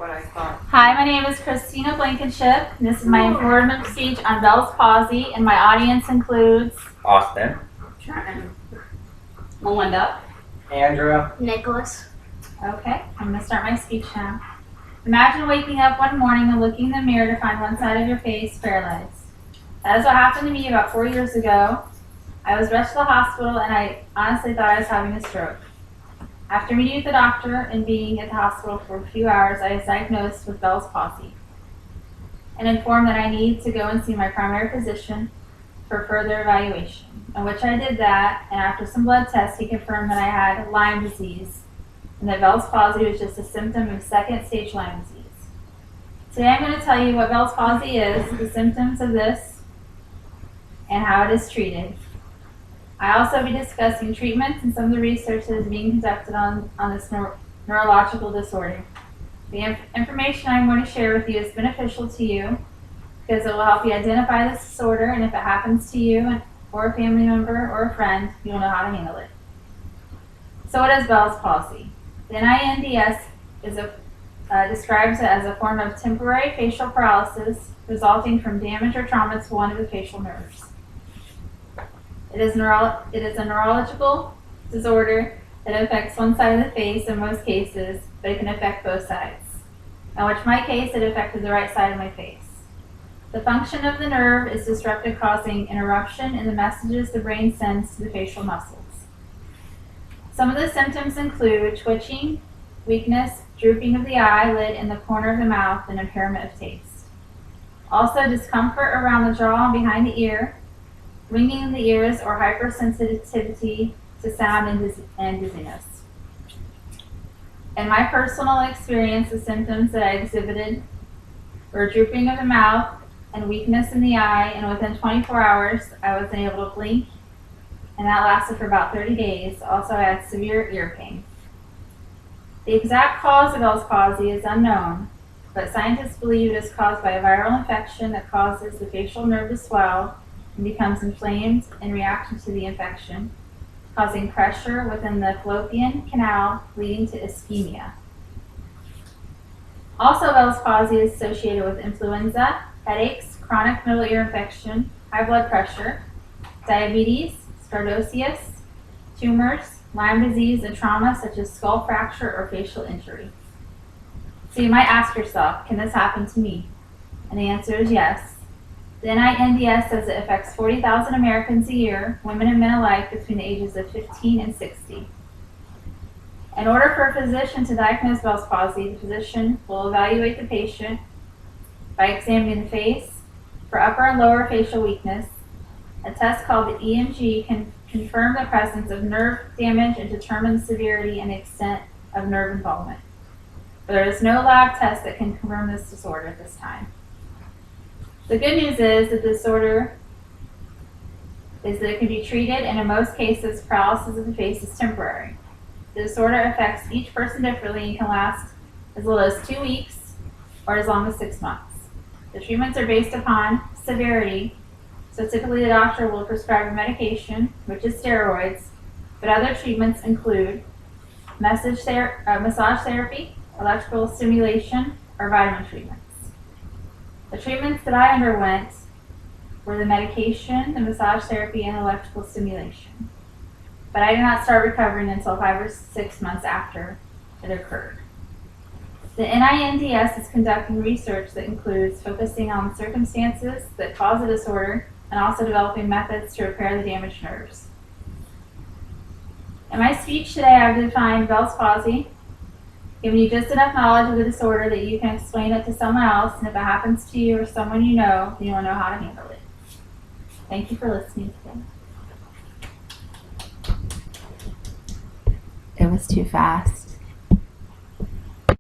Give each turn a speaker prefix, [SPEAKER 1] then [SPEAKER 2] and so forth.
[SPEAKER 1] what I thought.
[SPEAKER 2] Hi, my name is Christina Blankenship, and this is my informative speech on Bell's palsy, and my audience includes
[SPEAKER 3] Austin.
[SPEAKER 1] Trenton.
[SPEAKER 2] Melinda.
[SPEAKER 3] Andrew.
[SPEAKER 4] Nicholas.
[SPEAKER 2] Okay, I'm going to start my speech now. Imagine waking up one morning and looking in the mirror to find one side of your face paralyzed. That is what happened to me about 4 years ago. I was rushed to the hospital, and I honestly thought I was having a stroke. After meeting with the doctor and being at the hospital for a few hours, I was diagnosed with Bell's palsy and informed that I need to go and see my primary physician for further evaluation, in which I did that, and after some blood tests, he confirmed that I had Lyme disease and that Bell's palsy was just a symptom of second-stage Lyme disease. Today I'm going to tell you what Bell's palsy is, the symptoms of this, and how it is treated. I'll also be discussing treatments and some of the research that is being conducted on this neurological disorder. The information I'm going to share with you is beneficial to you because it will help you identify this disorder, and if it happens to you or a family member or a friend, you'll know how to handle it. So what is Bell's palsy? The NINDS describes it as a form of temporary facial paralysis resulting from damage or trauma to one of the facial nerves. It is a neurological disorder that affects one side of the face in most cases, but it can affect both sides. In which my case, it affected the right side of my face. The function of the nerve is disrupted, causing interruption in the messages the brain sends to the facial muscles. Some of the symptoms include twitching, weakness, drooping of the eyelid and the corner of the mouth, and impairment of taste. Also, discomfort around the jaw and behind the ear, ringing in the ears, or hypersensitivity to sound and dizziness. In my personal experience, the symptoms that I exhibited were drooping of the mouth and weakness in the eye, and within 24 hours, I wasn't able to blink, and that lasted for about 30 days. Also, I had severe ear pain. The exact cause of Bell's palsy is unknown, but scientists believe it is caused by a viral infection that causes the facial nerve to swell and becomes inflamed in reaction to the infection, causing pressure within the fallopian canal, leading to ischemia. Also, Bell's palsy is associated with influenza, headaches, chronic middle ear infection, high blood pressure, diabetes, sclerosis, tumors, Lyme disease, and trauma such as skull fracture or facial injury. So you might ask yourself, can this happen to me? And the answer is yes. The NINDS says it affects 40,000 Americans a year, women and men alike, between the ages of 15 and 60. In order for a physician to diagnose Bell's palsy, the physician will evaluate the patient by examining the face for upper and lower facial weakness. A test called the EMG can confirm the presence of nerve damage and determine the severity and extent of nerve involvement. But there is no lab test that can confirm this disorder at this time. The good news is that the disorder is that it can be treated, and in most cases, paralysis of the face is temporary. The disorder affects each person differently and can last as little as 2 weeks or as long as 6 months. The treatments are based upon severity, so typically the doctor will prescribe a medication, which is steroids, but other treatments include massage therapy, electrical stimulation, or vitamin treatments. The treatments that I underwent were the medication, the massage therapy, and electrical stimulation. But I did not start recovering until 5 or 6 months after it occurred. The NINDS is conducting research that includes focusing on circumstances that cause the disorder and also developing methods to repair the damaged nerves. In my speech today, I've defined Bell's palsy, giving you just enough knowledge of the disorder that you can explain it to someone else, and if it happens to you or someone you know, then you'll know how to handle it. Thank you for listening today.
[SPEAKER 5] It was too fast.